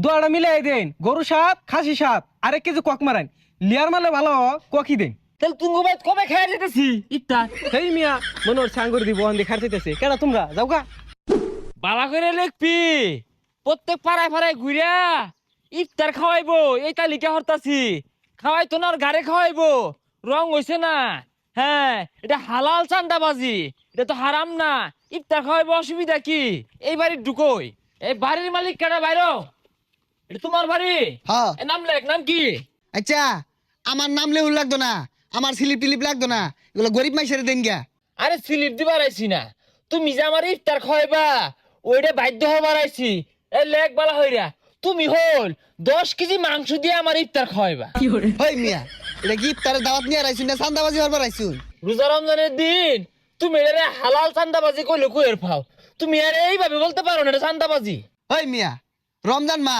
দোয়াটা মিলাই দেন, গরু 7, খাসি 7, আরেক কেজি কক মারান। লিয়ার মালে ভালো ককি দেন। তাহলে তুমি ভাই কবে খাই যেতেছি ইফতার? সেই মিয়া মনে হচ্ছে আঙ্গুর দিব অন্দি খাইতেছে কেডা তোমরা যাও গা। বালা করে লিখবি, প্রত্যেক পাড়ায় পাড়ায় ঘুরিয়া ইফতার খাওয়াইবো এই তালিকা হরতাছি। খাওয়াই তো না আর গাড়ি খাওয়াইবো, রং হইছে না। হ্যাঁ, এটা হালাল চান্দাবাজি, এটা তো হারাম না। ইফতার খাওয়াইবো, অসুবিধা কি? এই বাড়ির ঢুকোই, এই বাড়ির মালিক কেডা বাইরো? এটা তোমার বাড়ি? হ্যাঁ। এ নাম লেখ, নাম কি? আচ্ছা, আমার নাম লেহুল লাগতো না, আমার স্লিপ টিলিপ লাগতো না, এগুলো গরিব মাইসের দেন গা। আরে স্লিপ দিবার আইছি না, তুমি যে আমার ইফতার খাওয়াইবা ওইটা বাধ্য হবার আইছি। এই লেখ বালা হইরা, তুমি হল 10 কেজি মাংস দিয়ে আমার ইফতার খাওয়াইবা। হই মিয়া, এটা কি ইফতারের দাওয়াত নিয়ে আইছুন না চান্দাবাজি হবার আইছুন? রোজা রমজানের দিন তুমি এরে হালাল চান্দাবাজি কইলে কইর পাও? তুমি আরে এইভাবে বলতে পারো না এটা চান্দাবাজি? হই মিয়া, রমজান মাস